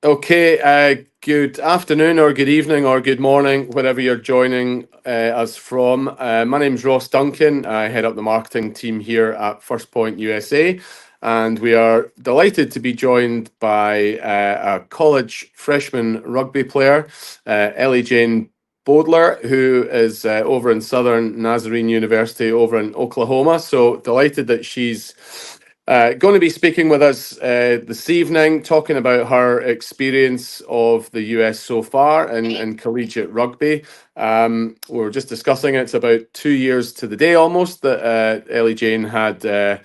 Okay, good afternoon or good evening or good morning, wherever you're joining us from. My name's Ross Duncan. I head up the marketing team here at First Point USA, and we are delighted to be joined by a college freshman rugby player, Ellie-Jane Bowdler, who is over in Southern Nazarene University over in Oklahoma. So delighted that she's going to be speaking with us this evening, talking about her experience of the US so far in collegiate rugby. We were just discussing it's about 2 years to the day almost that Ellie-Jane had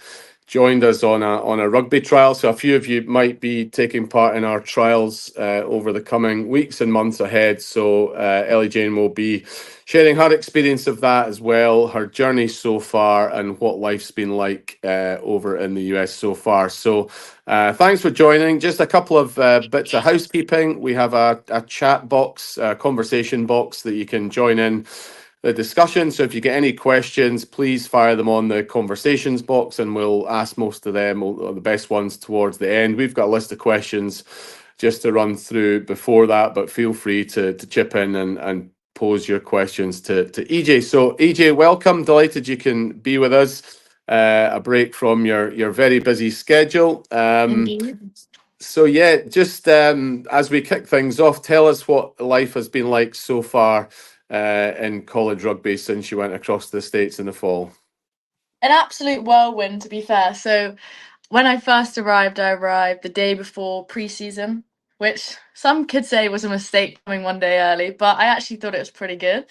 joined us on a rugby trial. So a few of you might be taking part in our trials over the coming weeks and months ahead. So Ellie-Jane will be sharing her experience of that as well, her journey so far, and what life's been like over in the US so far. So thanks for joining. Just a couple of bits of housekeeping. We have a chat box, a conversation box that you can join in the discussion. So if you get any questions, please fire them on the conversations box and we'll ask most of them, or the best ones, towards the end. We've got a list of questions just to run through before that, but feel free to chip in and pose your questions to EJ. So EJ, welcome. Delighted you can be with us. A break from your very busy schedule. Indeed. So yeah, just as we kick things off, tell us what life has been like so far in college rugby since you went across the States in the fall. An absolute whirlwind, to be fair. So when I first arrived, I arrived the day before pre-season, which some could say was a mistake coming one day early, but I actually thought it was pretty good.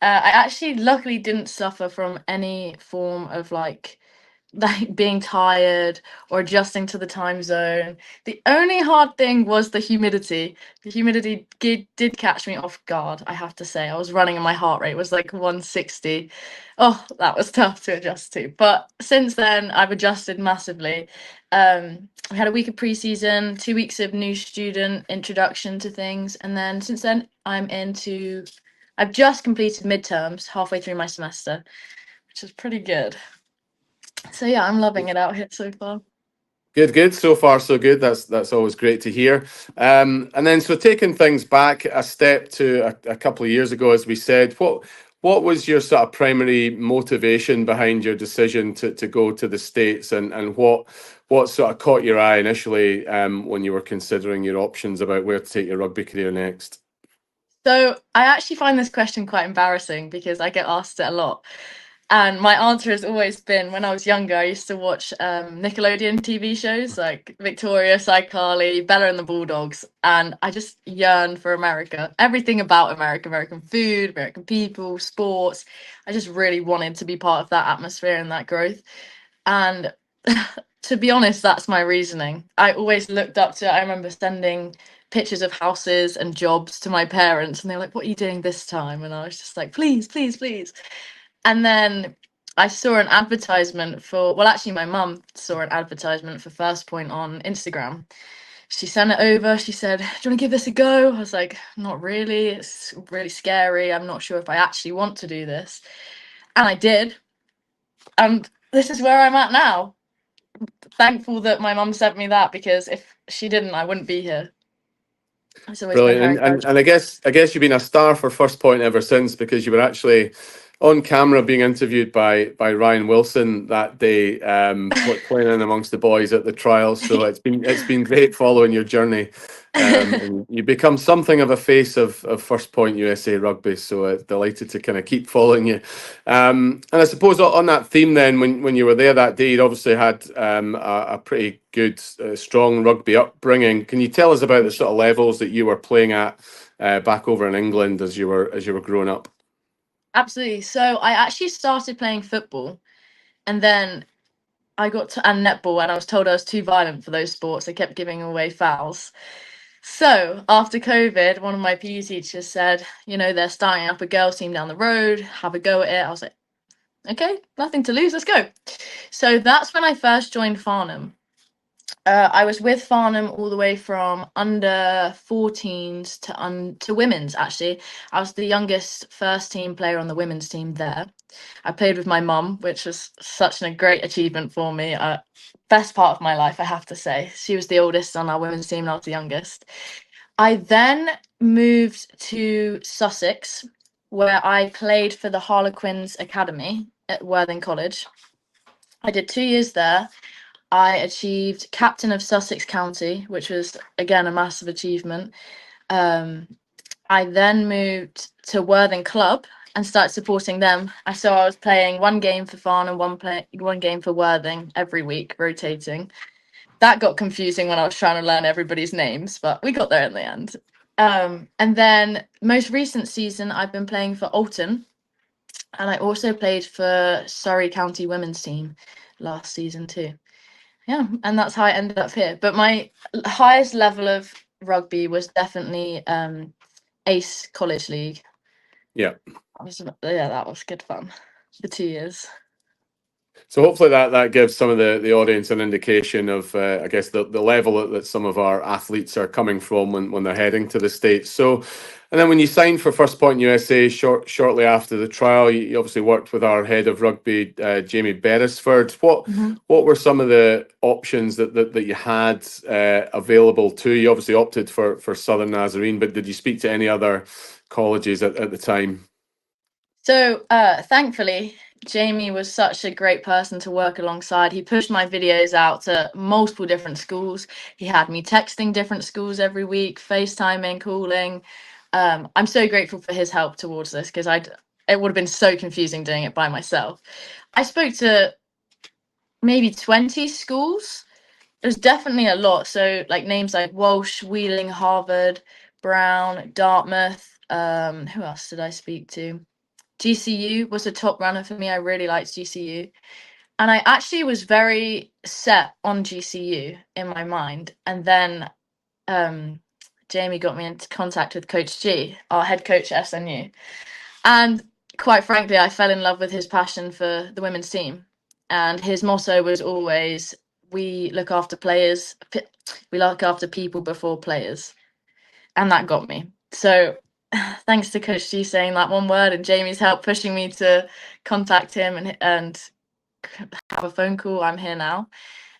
I actually luckily didn't suffer from any form of like being tired or adjusting to the time zone. The only hard thing was the humidity. The humidity did catch me off guard, I have to say. I was running and my heart rate was like 160. Oh, that was tough to adjust to. But since then, I've adjusted massively. We had a week of pre-season, 2 weeks of new student introduction to things, and then since then, I've just completed midterms halfway through my semester, which is pretty good. So yeah, I'm loving it out here so far. Good. So far, so good. That's always great to hear. And then, so taking things back a step to a couple of years ago, as we said, what was your sort of primary motivation behind your decision to go to the States, and what sort of caught your eye initially when you were considering your options about where to take your rugby career next? So I actually find this question quite embarrassing because I get asked it a lot. And my answer has always been, when I was younger, I used to watch Nickelodeon TV shows like Victoria, iCarly, Bella and the Bulldogs, and I just yearned for America. Everything about America, American food, American people, sports. I just really wanted to be part of that atmosphere and that growth. And to be honest, that's my reasoning. I always looked up to, I remember sending pictures of houses and jobs to my parents, and they're like, "What are you doing this time?" And I was just like, "Please, please, please." And then I saw an advertisement for, well, actually, my mum saw an advertisement for First Point on Instagram. She sent it over. She said, "Do you want to give this a go?" I was like, "Not really. It's really scary. I'm not sure if I actually want to do this." And I did. And this is where I'm at now. Thankful that my mum sent me that, because if she didn't, I wouldn't be here. It's always been her Brilliant. And encouragement. I guess you've been a star for First Point ever since, because you were actually on camera being interviewed by Ryan Wilson that day, playing in amongst the boys at the trials. So it's been great following your journey. And you become something of a face of First Point USA rugby. So delighted to kind of keep following you. And I suppose on that theme, then, when you were there that day, you'd obviously had a pretty good, strong rugby upbringing. Can you tell us about the sort of levels that you were playing at back over in England as you were growing up? Absolutely. So I actually started playing football, and then I got to and netball, and I was told I was too violent for those sports. They kept giving away fouls. So after COVID, one of my PE teachers said, they're starting up a girls team down the road, have a go at it. I was like, okay, nothing to lose, let's go. So that's when I first joined Farnham. I was with Farnham all the way from under 14s to women's, actually. I was the youngest first team player on the women's team there. I played with my mum, which was such a great achievement for me. Best part of my life, I have to say. She was the oldest on our women's team and I was the youngest. I then moved to Sussex, where I played for the Harlequins Academy at Worthing College. I did 2 years there. I achieved captain of Sussex County, which was, again, a massive achievement. I then moved to Worthing Club and started supporting them. So I was playing one game for Farn and one game for Worthing every week, rotating. That got confusing when I was trying to learn everybody's names, but we got there in the end. And then most recent season, I've been playing for Alton, and I also played for Surrey County women's team last season too. Yeah, and that's how I ended up here. But my highest level of rugby was definitely Ace College League. Yeah. That was good fun for 2 years. So hopefully that gives some of the audience an indication of, I guess, the level that some of our athletes are coming from when they're heading to the States. So, and then when you signed for First Point USA shortly after the trial, you obviously worked with our head of rugby, Jamie Beresford. What were some of the options that you had available to you? You obviously opted for Southern Nazarene, but did you speak to any other colleges at the time? So thankfully, Jamie was such a great person to work alongside. He pushed my videos out to multiple different schools. He had me texting different schools every week, FaceTiming, calling. I'm so grateful for his help towards this, because it would have been so confusing doing it by myself. I spoke to maybe 20 schools. It was definitely a lot. So like names like Walsh, Wheeling, Harvard, Brown, Dartmouth. Who else did I speak to? GCU was a top runner for me. I really liked GCU. And I actually was very set on GCU in my mind. And then Jamie got me into contact with Coach G, our head coach at SNU. And quite frankly, I fell in love with his passion for the women's team. And his motto was always, we look after players, we look after people before players. And that got me. So thanks to Coach G saying that one word and Jamie's help pushing me to contact him and have a phone call, I'm here now.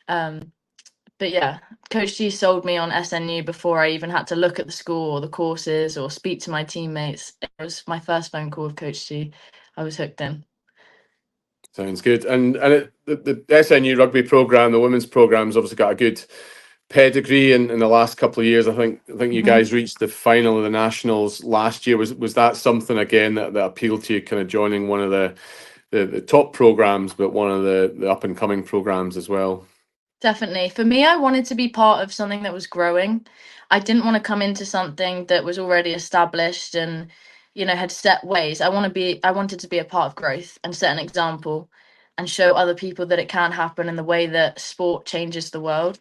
But yeah, Coach G sold me on SNU before I even had to look at the school or the courses or speak to my teammates. It was my first phone call with Coach G. I was hooked in. Sounds good. And the SNU rugby program, the women's program's obviously got a good pedigree in the last couple of years. I think you guys reached the final of the nationals last year. Was that something again that appealed to you, kind of joining one of the top programs, but one of the up and coming programs as well? Definitely. For me, I wanted to be part of something that was growing. I didn't want to come into something that was already established and, had set ways. I wanted to be a part of growth and set an example and show other people that it can happen in the way that sport changes the world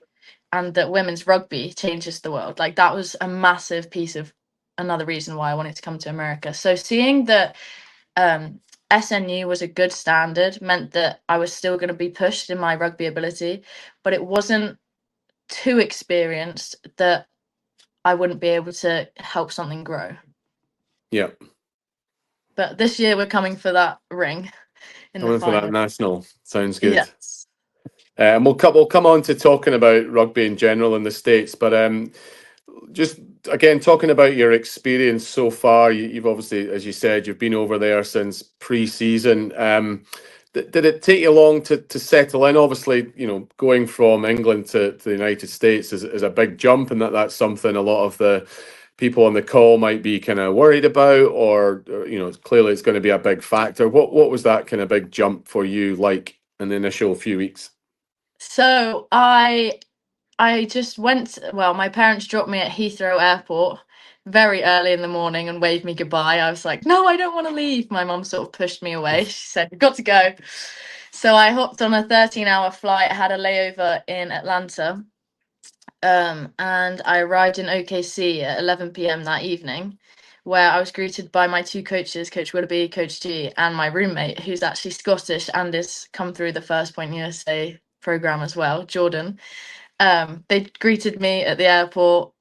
and that women's rugby changes the world. Like, that was a massive piece of another reason why I wanted to come to America. So seeing that SNU was a good standard meant that I was still going to be pushed in my rugby ability, but it wasn't too experienced that I wouldn't be able to help something grow. Yeah. But this year we're coming for that ring in the Coming for that final. national. Sounds good. Yes. And we'll come on to talking about rugby in general in the States, but just again talking about your experience so far. You've obviously, as you said, you've been over there since pre-season. Did it take you long to settle in? Obviously, going from England to the United States is a big jump, and that's something a lot of the people on the call might be kind of worried about, or clearly it's going to be a big factor. What was that kind of big jump for you like in the initial few weeks? So I just went, well, my parents dropped me at Heathrow Airport very early in the morning and waved me goodbye. I was like, no, I don't want to leave. My mum sort of pushed me away. She said, you've got to go. So I hopped on a 13-hour flight. I had a layover in Atlanta. And I arrived in OKC at 11 p.m. that evening, where I was greeted by my two coaches, Coach Willoughby, Coach G, and my roommate, who's actually Scottish and has come through the First Point USA program as well, Jordan. They greeted me at the airport.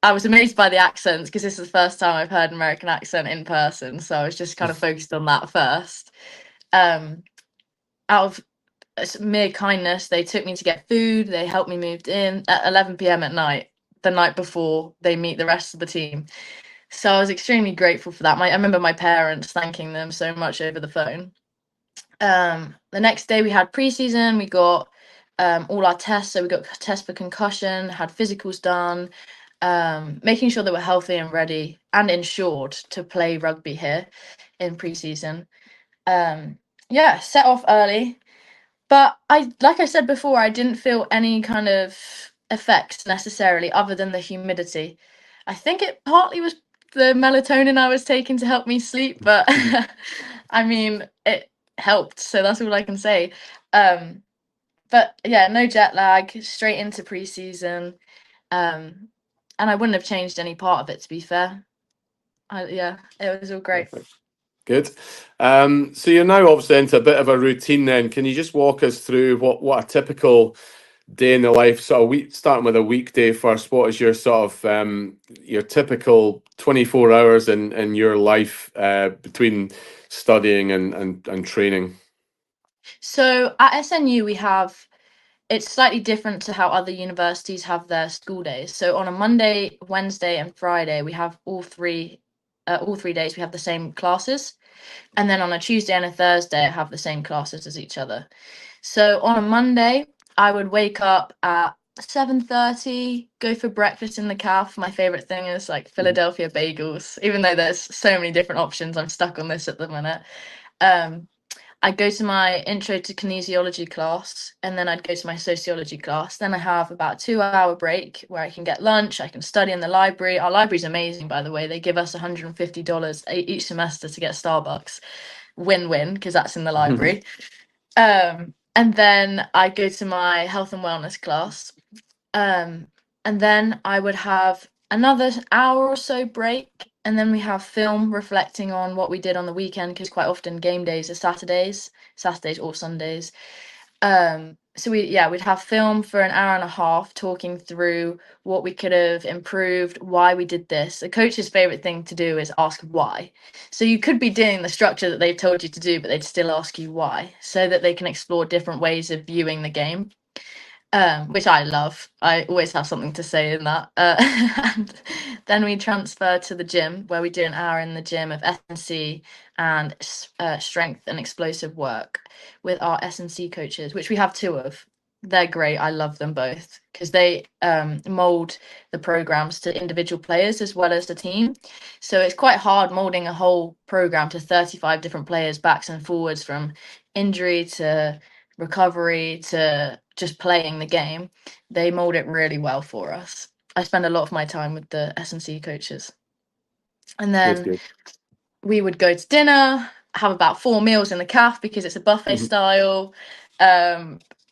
I was amazed by the accents because this is the first time I've heard an American accent in person. So I was just kind of focused on that first. Out of mere kindness, they took me to get food. They helped me move in at 11 p.m. at night. the night before they meet the rest of the team. So I was extremely grateful for that. I remember my parents thanking them so much over the phone. The next day we had preseason. We got all our tests. So we got tests for concussion, had physicals done, making sure they were healthy and ready and insured to play rugby here in preseason. Yeah, set off early. But like I said before, I didn't feel any kind of effects necessarily other than the humidity. I think it partly was the melatonin I was taking to help me sleep, but I mean, it helped, so that's all I can say. But yeah, no jet lag, straight into preseason. And I wouldn't have changed any part of it, to be fair. Yeah, it was all great. Perfect. Good. So you're now obviously into a bit of a routine then. Can you just walk us through what a typical day in the life, sort of week, starting with a weekday first, what is your sort of your typical 24 hours in your life between studying and training? So at SNU we have, it's slightly different to how other universities have their school days. So on a Monday, Wednesday, and Friday, we have all three days we have the same classes, and then on a Tuesday and a Thursday, I have the same classes as each other. So on a Monday, I would wake up at 7:30, go for breakfast in the calf. My favorite thing is like Philadelphia bagels. Even though there's so many different options, I'm stuck on this at the minute. I'd go to my intro to kinesiology class, and then I'd go to my sociology class. Then I have about a 2-hour break where I can get lunch. I can study in the library. Our library's amazing, by the way. They give us $150 each semester to get Starbucks. Win-win, because that's in the library. And then I go to my health and wellness class. And then I would have another hour or so break, and then we have film reflecting on what we did on the weekend, because quite often game days are Saturdays or Sundays. So we'd have film for an hour and a half talking through what we could have improved, why we did this. The coach's favorite thing to do is ask why. So you could be doing the structure that they've told you to do, but they'd still ask you why, so that they can explore different ways of viewing the game. Which I love. I always have something to say in that. And then we transfer to the gym, where we do an hour in the gym of S&C and strength and explosive work with our S&C coaches, which we have 2 of. They're great. I love them both because they mold the programs to individual players as well as the team. So it's quite hard molding a whole program to 35 different players, backs and forwards, from injury to recovery to just playing the game. They mold it really well for us. I spend a lot of my time with the S&C coaches. And then Good. we would go to dinner, have about 4 meals in the calf because it's a buffet style.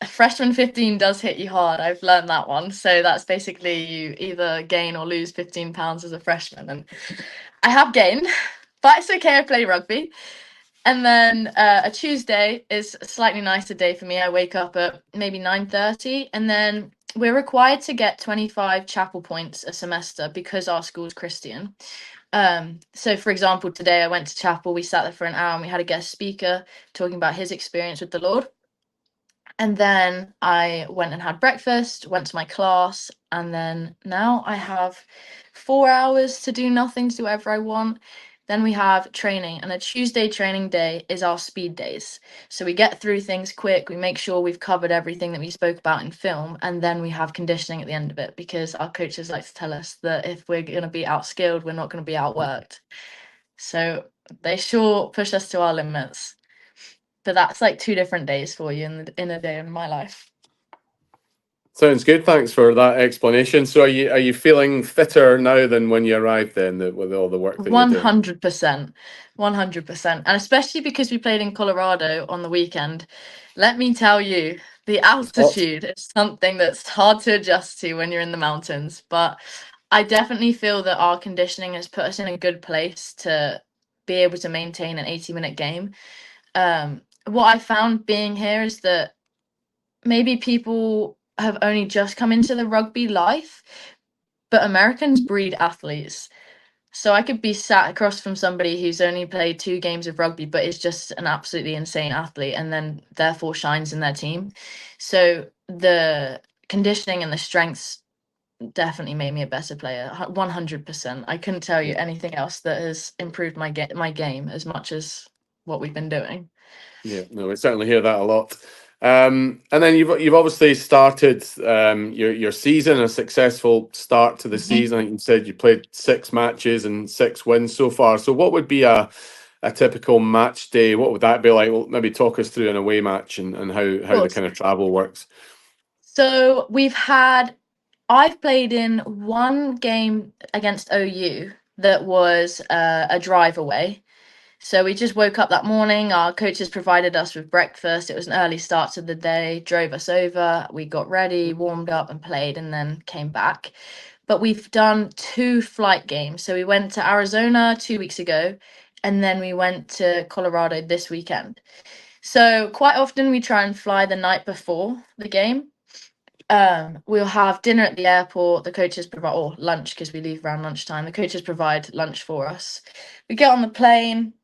Freshman 15 does hit you hard. I've learned that one. So that's basically you either gain or lose 15 pounds as a freshman. And I have gained, but it's okay. I play rugby. And then a Tuesday is a slightly nicer day for me. I wake up at maybe 9:30, and then we're required to get 25 chapel points a semester because our school's Christian. So for example, today I went to chapel, we sat there for an hour and we had a guest speaker talking about his experience with the Lord. And then I went and had breakfast, went to my class, and then now I have 4 hours to do nothing, to do whatever I want. Then we have training, and a Tuesday training day is our speed days. So we get through things quick, we make sure we've covered everything that we spoke about in film, and then we have conditioning at the end of it, because our coaches like to tell us that if we're going to be outskilled, we're not going to be outworked. So they sure push us to our limits. But that's like 2 different days for you in a day in my life. Sounds good. Thanks for that explanation. So are you feeling fitter now than when you arrived then, with all the work that you're doing? 100%. 100%. And especially because we played in Colorado on the weekend. Let me tell you, the altitude is something that's hard to adjust to when you're in the mountains. But I definitely feel that our conditioning has put us in a good place to be able to maintain an 80-minute game. What I found being here is that maybe people have only just come into the rugby life, but Americans breed athletes. So I could be sat across from somebody who's only played 2 games of rugby, but is just an absolutely insane athlete, and then therefore shines in their team. So the conditioning and the strengths definitely made me a better player. 100%. I couldn't tell you anything else that has improved my game as much as what we've been doing. Yeah, no, we certainly hear that a lot. And then you've obviously started your season, a successful start to the season. I think you said you played 6 matches and 6 wins so far. So what would be a typical match day? What would that be like? Well, maybe talk us through an away match and how the kind of travel works. So I've played in one game against OU that was a drive away. So we just woke up that morning. Our coaches provided us with breakfast. It was an early start to the day, drove us over. We got ready, warmed up, and played, and then came back. But we've done 2 flight games. So we went to Arizona 2 weeks ago, and then we went to Colorado this weekend. So quite often we try and fly the night before the game. We'll have dinner at the airport. The coaches provide, or lunch because we leave around lunchtime. The coaches provide lunch for us. We get on the plane.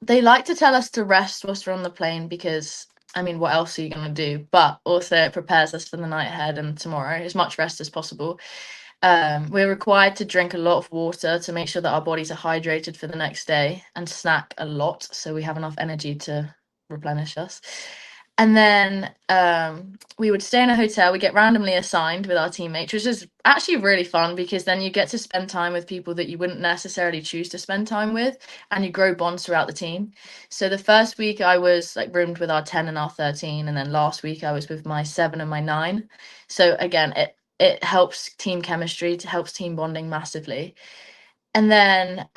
They like to tell us to rest whilst we're on the plane because, I mean, what else are you going to do? But also it prepares us for the night ahead and tomorrow, as much rest as possible. We're required to drink a lot of water to make sure that our bodies are hydrated for the next day and snack a lot so we have enough energy to replenish us. And then we would stay in a hotel. We get randomly assigned with our teammates, which is actually really fun because then you get to spend time with people that you wouldn't necessarily choose to spend time with, and you grow bonds throughout the team. So the first week I was like roomed with our 10 and our 13, and then last week I was with my 7 and my 9. So again, it helps team chemistry, it helps team bonding massively. And then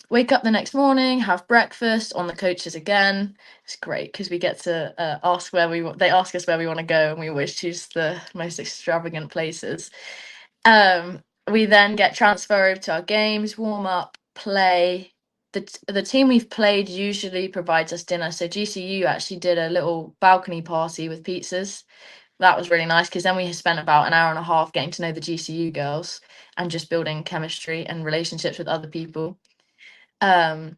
wake up the next morning, have breakfast on the coaches again. It's great because we get to ask they ask us where we want to go, and we always choose the most extravagant places. We then get transferred over to our games, warm up, play. The team we've played usually provides us dinner. So GCU actually did a little balcony party with pizzas. That was really nice because then we spent about an hour and a half getting to know the GCU girls and just building chemistry and relationships with other people. And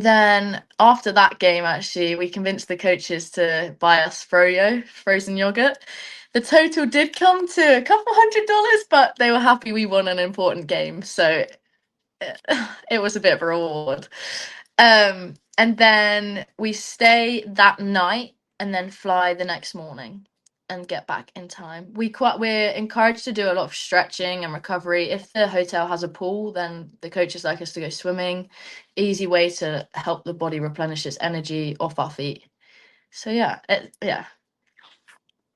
then after that game, actually, we convinced the coaches to buy us Froyo, frozen yogurt. The total did come to a couple $100, but they were happy we won an important game. So it was a bit of a reward. And then we stay that night and then fly the next morning and get back in time. We're encouraged to do a lot of stretching and recovery. If the hotel has a pool, then the coaches like us to go swimming. Easy way to help the body replenish its energy off our feet. So yeah.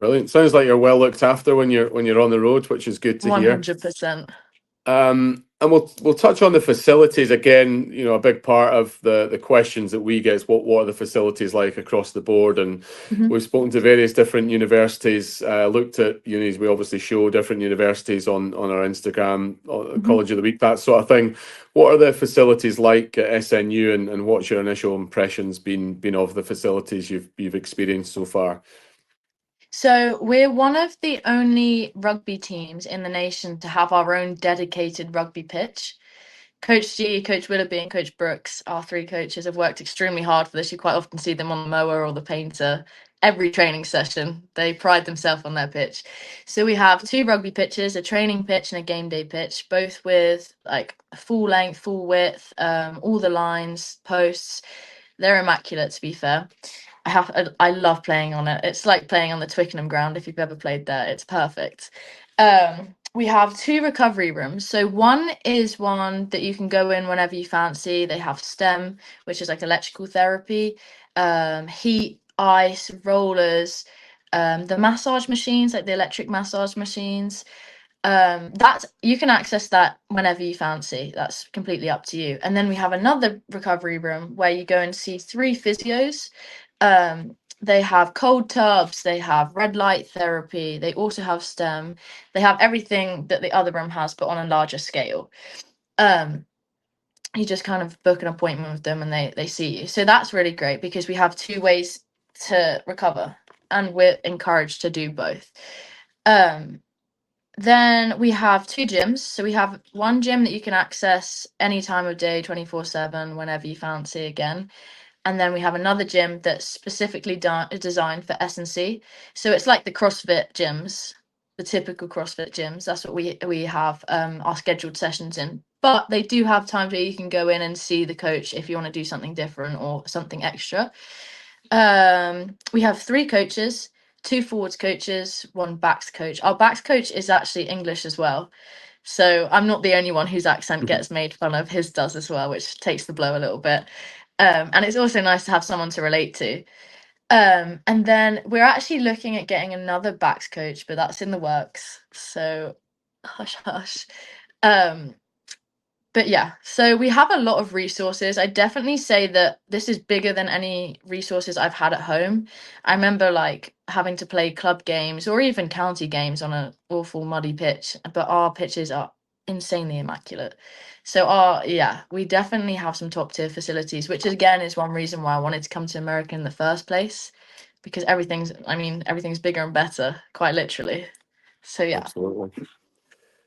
Brilliant. Sounds like you're well looked after when you're on the road, which is good to hear. 100%. And we'll touch on the facilities again. You know, a big part of the questions that we get is what are the facilities like across the board? And we've spoken to various different universities, looked at unis. We obviously show different universities on our Instagram, College of the Week, that sort of thing. What are the facilities like at SNU, and what's your initial impressions been of the facilities you've experienced so far? So we're one of the only rugby teams in the nation to have our own dedicated rugby pitch. Coach G, Coach Willoughby, and Coach Brooks, our 3 coaches, have worked extremely hard for this. You quite often see them on the mower or the painter every training session. They pride themselves on their pitch. So we have 2 rugby pitches, a training pitch and a game day pitch, both with like full length, full width, all the lines, posts. They're immaculate, to be fair. I love playing on it. It's like playing on the Twickenham ground. If you've ever played there, it's perfect. We have 2 recovery rooms. So one is one that you can go in whenever you fancy. They have STEM, which is like electrical therapy, heat, ice, rollers, the massage machines, like the electric massage machines. That's, you can access that whenever you fancy. That's completely up to you. And then we have another recovery room where you go and see 3 physios. They have cold tubs, they have red light therapy, they also have STEM, they have everything that the other room has, but on a larger scale. You just kind of book an appointment with them and they see you. So that's really great because we have 2 ways to recover and we're encouraged to do both. Then we have 2 gyms. So we have one gym that you can access any time of day, 24/7, whenever you fancy again. And then we have another gym that's specifically designed for S&C. So it's like the CrossFit gyms, the typical CrossFit gyms. That's what we have our scheduled sessions in. But they do have times where you can go in and see the coach if you want to do something different or something extra. We have 3 coaches, 2 forwards coaches, 1 backs coach. Our backs coach is actually English as well. So I'm not the only one whose accent gets made fun of. His does as well, which takes the blow a little bit. And it's also nice to have someone to relate to. And then we're actually looking at getting another backs coach, but that's in the works. So hush hush. But yeah, so we have a lot of resources. I definitely say that this is bigger than any resources I've had at home. I remember like having to play club games or even county games on an awful muddy pitch, but our pitches are insanely immaculate. So we definitely have some top tier facilities, which again is one reason why I wanted to come to America in the first place, because everything's bigger and better, quite literally. So yeah. Absolutely.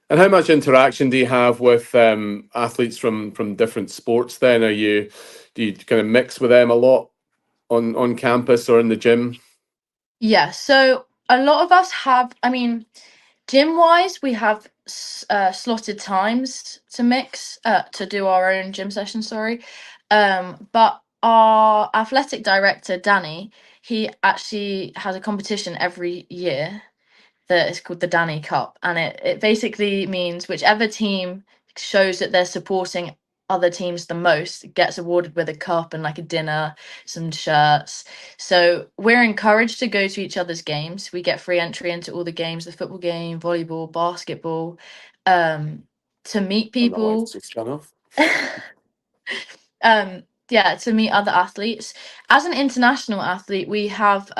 And how much interaction do you have with athletes from different sports then? Do you kind of mix with them a lot on campus or in the gym? Yeah, so a lot of us have, gym wise, we have slotted times to mix, to do our own gym session, sorry. But our athletic director, Danny, he actually has a competition every year that is called the Danny Cup. And it basically means whichever team shows that they're supporting other teams the most gets awarded with a cup and like a dinner, some shirts. So we're encouraged to go to each other's games. We get free entry into all the games, the football game, volleyball, basketball, to meet people. To meet other athletes. As an international athlete, we have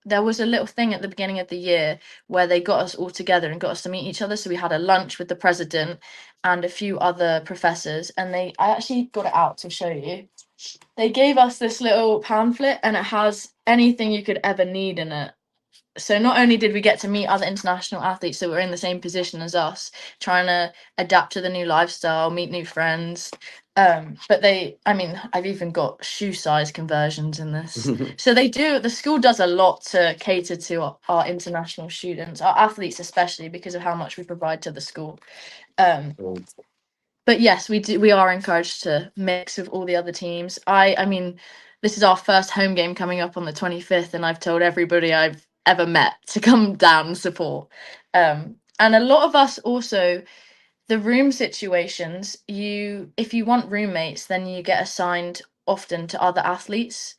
there was a little thing at the beginning of the year where they got us all together and got us to meet each other. So we had a lunch with the president and a few other professors, and I actually got it out to show you. They gave us this little pamphlet and it has anything you could ever need in it. So not only did we get to meet other international athletes that were in the same position as us, trying to adapt to the new lifestyle, meet new friends, but I've even got shoe size conversions in this. So the school does a lot to cater to our international students, our athletes especially, because of how much we provide to the school. But yes, we are encouraged to mix with all the other teams. This is our first home game coming up on the 25th, and I've told everybody I've ever met to come down and support. And a lot of us also, the room situations, if you want roommates, then you get assigned often to other athletes.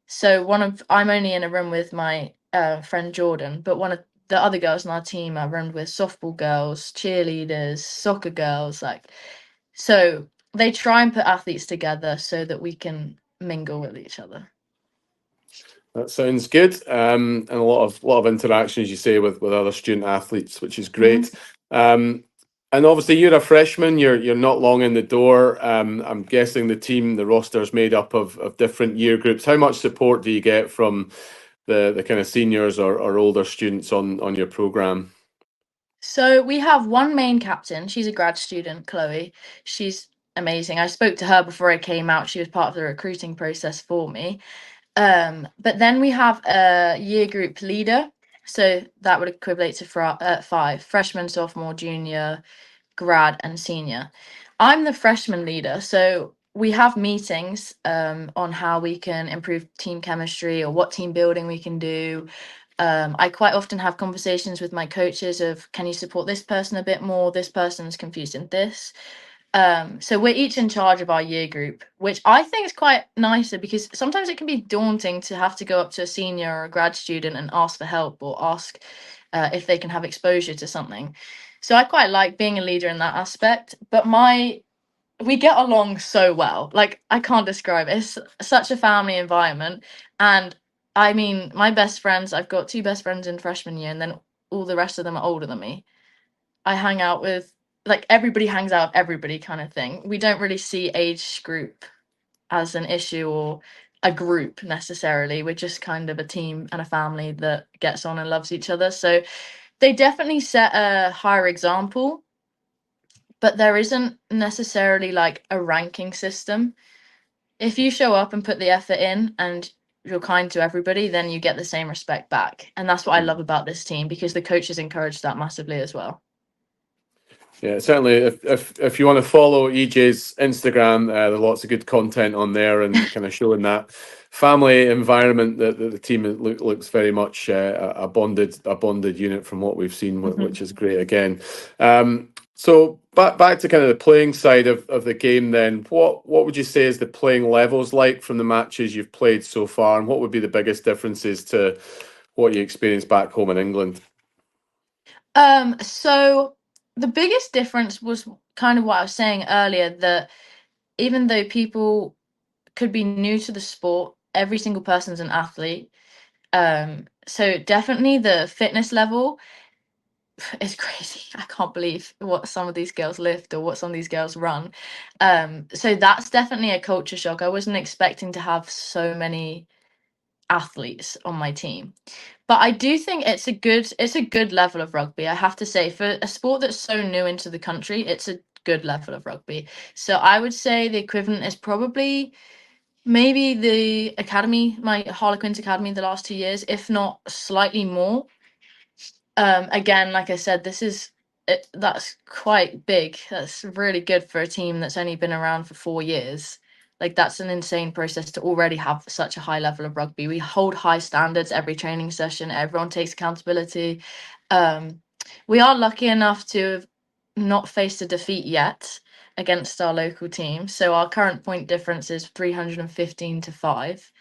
So I'm only in a room with my friend Jordan, but one of the other girls on our team are roomed with softball girls, cheerleaders, soccer girls, so they try and put athletes together so that we can mingle with each other. That sounds good. And a lot of interactions, you say, with other student athletes, which is great. And obviously you're a freshman, you're not long in the door. I'm guessing the roster is made up of different year groups. How much support do you get from the kind of seniors or older students on your program? So we have one main captain. She's a grad student, Chloe. She's amazing. I spoke to her before I came out. She was part of the recruiting process for me. But then we have a year group leader. So that would equivalent to 5: freshman, sophomore, junior, grad, and senior. I'm the freshman leader, so we have meetings on how we can improve team chemistry or what team building we can do. I quite often have conversations with my coaches of, can you support this person a bit more? This person's confused in this. So we're each in charge of our year group, which I think is quite nicer because sometimes it can be daunting to have to go up to a senior or a grad student and ask for help or ask if they can have exposure to something. So I quite like being a leader in that aspect, but we get along so well. Like, I can't describe it. It's such a family environment. And my best friends, I've got 2 best friends in freshman year, and then all the rest of them are older than me. I hang out with, like, everybody hangs out with everybody kind of thing. We don't really see age group as an issue or a group necessarily. We're just kind of a team and a family that gets on and loves each other. So they definitely set a higher example, but there isn't necessarily like a ranking system. If you show up and put the effort in and you're kind to everybody, then you get the same respect back. And that's what I love about this team, because the coaches encourage that massively as well. Yeah, certainly. If you want to follow EJ's Instagram, there's lots of good content on there and kind of showing that family environment that the team looks very much a bonded unit from what we've seen, which is great again. So back to kind of the playing side of the game then, what would you say is the playing levels like from the matches you've played so far, and what would be the biggest differences to what you experienced back home in England? So the biggest difference was kind of what I was saying earlier, that even though people could be new to the sport, every single person's an athlete. So definitely the fitness level is crazy. I can't believe what some of these girls lift or what some of these girls run. So that's definitely a culture shock. I wasn't expecting to have so many athletes on my team. But I do think it's a good level of rugby. I have to say, for a sport that's so new into the country, it's a good level of rugby. So I would say the equivalent is probably maybe the academy, my Harlequins academy, the last 2 years, if not slightly more. Again, like I said, that's quite big. That's really good for a team that's only been around for 4 years. Like, that's an insane process to already have such a high level of rugby. We hold high standards every training session. Everyone takes accountability. We are lucky enough to have not faced a defeat yet against our local team. So our current point difference is 315 to 5.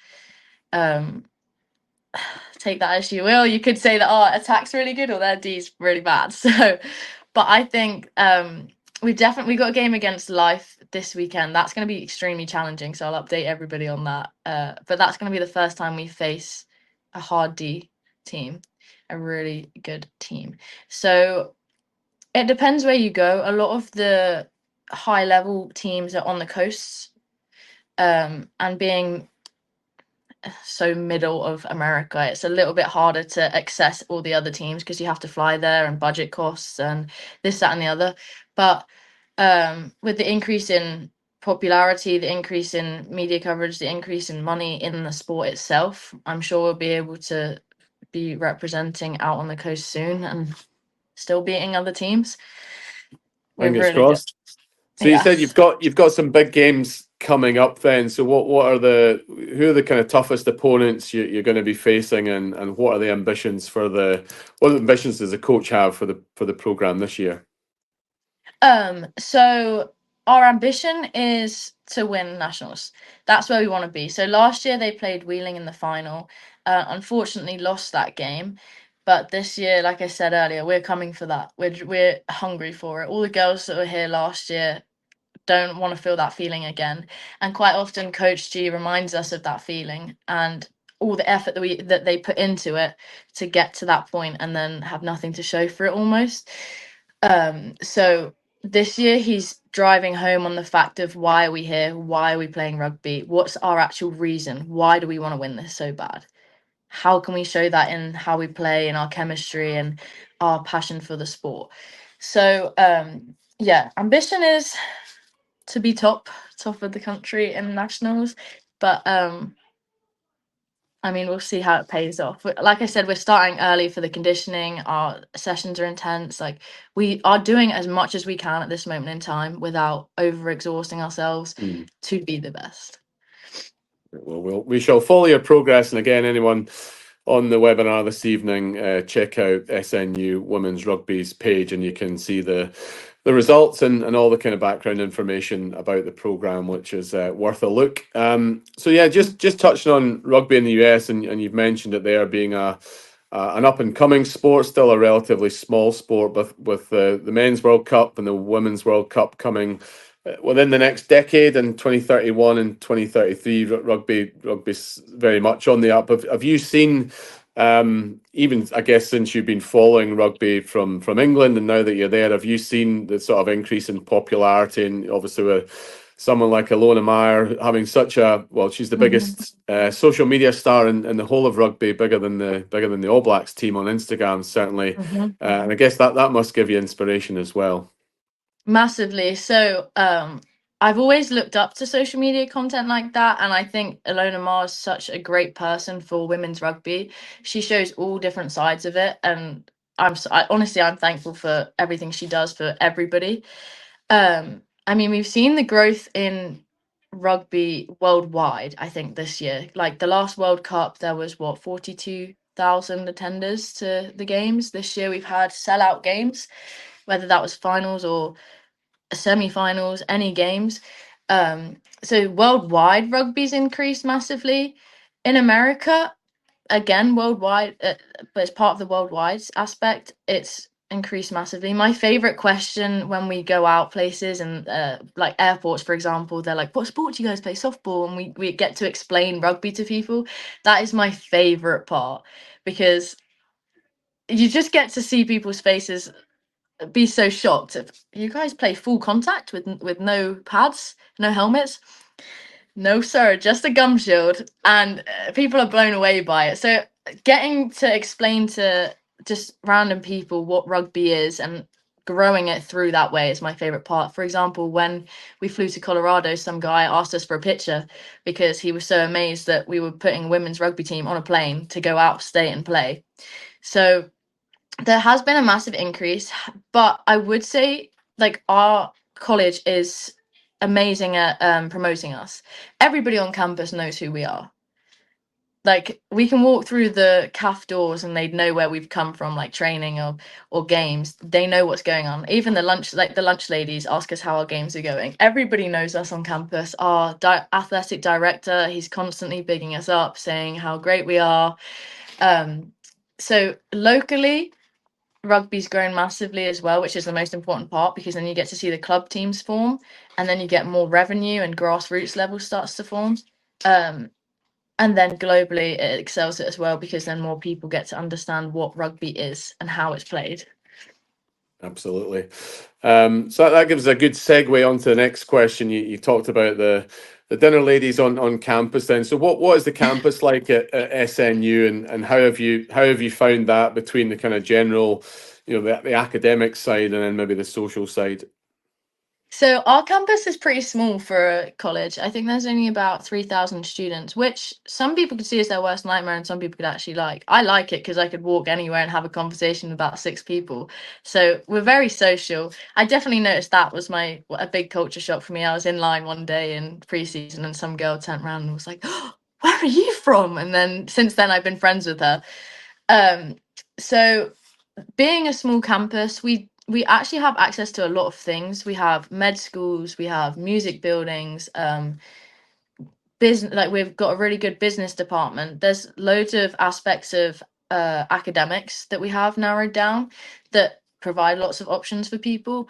Take that as you will. You could say that our attack's really good or their D's really bad. So, but I think we've definitely got a game against Life this weekend. That's going to be extremely challenging. So I'll update everybody on that. But that's going to be the first time we face a hard D team, a really good team. So it depends where you go. A lot of the high level teams are on the coasts, and being so middle of America, it's a little bit harder to access all the other teams because you have to fly there and budget costs and this, that, and the other. But with the increase in popularity, the increase in media coverage, the increase in money in the sport itself, I'm sure we'll be able to be representing out on the coast soon and still beating other teams. Fingers crossed. So you said you've got some big games coming up then. So who are the kind of toughest opponents you're going to be facing, and what are the ambitions what ambitions does the coach have for the program this year? So our ambition is to win nationals. That's where we want to be. So last year they played Wheeling in the final. Unfortunately lost that game. But this year, like I said earlier, we're coming for that. We're hungry for it. All the girls that were here last year don't want to feel that feeling again. And quite often Coach G reminds us of that feeling and all the effort that they put into it to get to that point and then have nothing to show for it almost. So this year he's driving home on the fact of why are we here? Why are we playing rugby? What's our actual reason? Why do we want to win this so bad? How can we show that in how we play, in our chemistry and our passion for the sport? So yeah, ambition is to be top of the country in nationals, but I mean, we'll see how it pays off. Like I said, we're starting early for the conditioning. Our sessions are intense. Like, we are doing as much as we can at this moment in time without over-exhausting ourselves to be the best. Well, we shall follow your progress. And again, anyone on the webinar this evening, check out SNU Women's Rugby's page, and you can see the results and all the kind of background information about the program, which is worth a look. So yeah, just touching on rugby in the US, and you've mentioned it there being an up and coming sport, still a relatively small sport, but with the Men's World Cup and the Women's World Cup coming within the next decade in 2031 and 2033, rugby's very much on the up. Have you seen, even I guess since you've been following rugby from England and now that you're there, have you seen the sort of increase in popularity? And obviously with someone like Alona Meyer having such she's the biggest social media star in the whole of rugby, bigger than the All Blacks team on Instagram, certainly. And I guess that must give you inspiration as well. Massively. So I've always looked up to social media content like that, and I think Ilona Maher is such a great person for women's rugby. She shows all different sides of it, and honestly, I'm thankful for everything she does for everybody. I mean, we've seen the growth in rugby worldwide, I think, this year. Like the last World Cup, there was 42,000 attenders to the games. This year, we've had sellout games, whether that was finals or semi-finals, any games. So worldwide, rugby's increased massively. In America, again, worldwide, but it's part of the worldwide aspect. It's increased massively. My favorite question when we go out places and like airports, for example, they're like, "What sport do you guys play?" Softball, and we get to explain rugby to people. That is my favorite part because you just get to see people's faces be so shocked. If you guys play full contact with no pads, no helmets, no sir, just a gum shield, and people are blown away by it. So getting to explain to just random people what rugby is and growing it through that way is my favorite part. For example, when we flew to Colorado, some guy asked us for a picture because he was so amazed that we were putting a women's rugby team on a plane to go out of state and play. So there has been a massive increase, but I would say like our college is amazing at promoting us. Everybody on campus knows who we are. Like we can walk through the CAF doors and they'd know where we've come from, like training or games. They know what's going on. Even the lunch ladies ask us how our games are going. Everybody knows us on campus. Our athletic director, he's constantly bigging us up, saying how great we are. So locally, rugby's grown massively as well, which is the most important part because then you get to see the club teams form and then you get more revenue and grassroots level starts to form. And then globally it excels it as well because then more people get to understand what rugby is and how it's played. Absolutely. So that gives a good segue on to the next question. You talked about the dinner ladies on campus then. So what is the campus like at SNU and how have you found that between the kind of general, the academic side and then maybe the social side? So our campus is pretty small for a college. I think there's only about 3,000 students, which some people could see as their worst nightmare and some people could actually like. I like it because I could walk anywhere and have a conversation with about 6 people. So we're very social. I definitely noticed that was a big culture shock for me. I was in line one day in preseason and some girl turned around and was like, "Oh, where are you from?" And then since then I've been friends with her. So being a small campus, we actually have access to a lot of things. We have med schools, we have music buildings, business. Like we've got a really good business department. There's loads of aspects of academics that we have narrowed down that provide lots of options for people.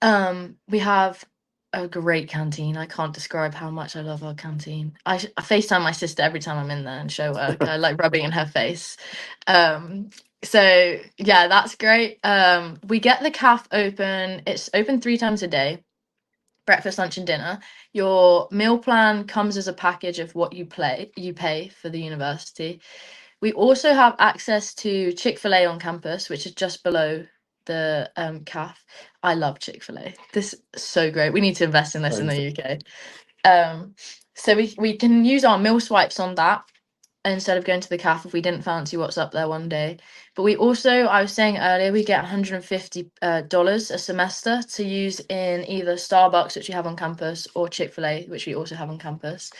We have a great canteen. I can't describe how much I love our canteen. I FaceTime my sister every time I'm in there and show her. I like rubbing in her face. So yeah, that's great. We get the CAF open. It's open 3 times a day, breakfast, lunch, and dinner. Your meal plan comes as a package of what you pay for the university. We also have access to Chick-fil-A on campus, which is just below the CAF. I love Chick-fil-A. This is so great. We need to invest in this in the UK. So we can use our meal swipes on that instead of going to the CAF if we didn't fancy what's up there one day. But we also, I was saying earlier, we get $150 a semester to use in either Starbucks, which we have on campus, or Chick-fil-A, which we also have on campus.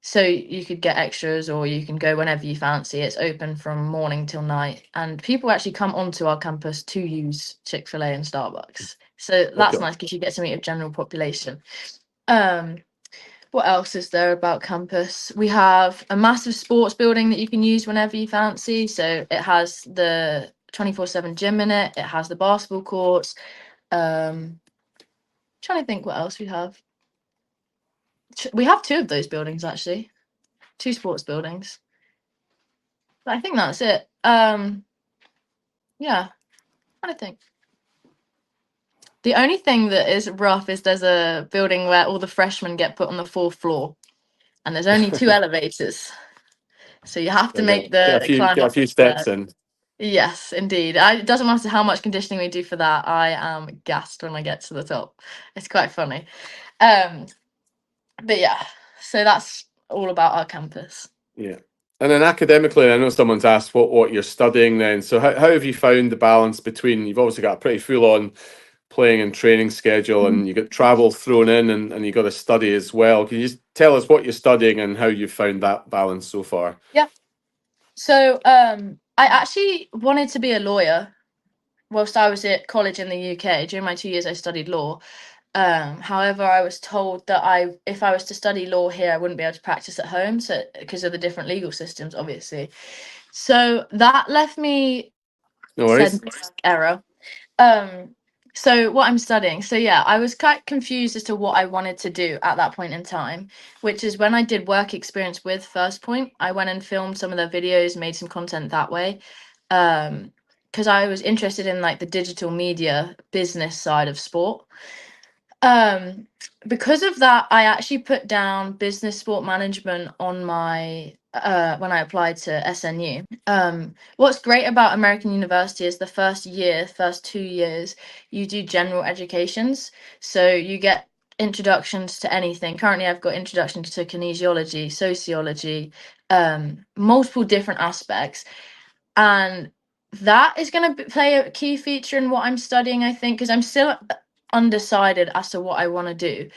So you could get extras or you can go whenever you fancy. It's open from morning till night. And people actually come onto our campus to use Chick-fil-A and Starbucks. So that's nice because you get to meet a general population. What else is there about campus? We have a massive sports building that you can use whenever you fancy. So it has the 24/7 gym in it. It has the basketball courts. Trying to think what else we have. We have 2 of those buildings actually, 2 sports buildings. But I think that's it. Yeah, I think. The only thing that is rough is there's a building where all the freshmen get put on the 4th floor, and there's only 2 elevators. So you have to make the get a few steps in. Yes, indeed. It doesn't matter how much conditioning we do for that. I am gassed when I get to the top. It's quite funny. Um, but yeah, so that's all about our campus. Yeah. And then academically, I know someone's asked what you're studying then. So how have you found the balance between, you've obviously got a pretty full on playing and training schedule, and you get travel thrown in, and you got to study as well. Can you just tell us what you're studying and how you've found that balance so far? Yeah. So I actually wanted to be a lawyer whilst I was at college in the UK. During my 2 years, I studied law. However, I was told that if I was to study law here, I wouldn't be able to practice at home, so because of the different legal systems, obviously. So that left me No worries. said error. Um, so what I'm studying. So yeah, I was quite confused as to what I wanted to do at that point in time, which is when I did work experience with First Point. I went and filmed some of their videos, made some content that way. Because I was interested in like the digital media business side of sport. Um, because of that, I actually put down business sport management on my when I applied to SNU. What's great about American University is the first 2 years, you do general educations. So you get introductions to anything. Currently, I've got introductions to kinesiology, sociology, multiple different aspects. And that is going to play a key feature in what I'm studying, I think, because I'm still undecided as to what I want to do.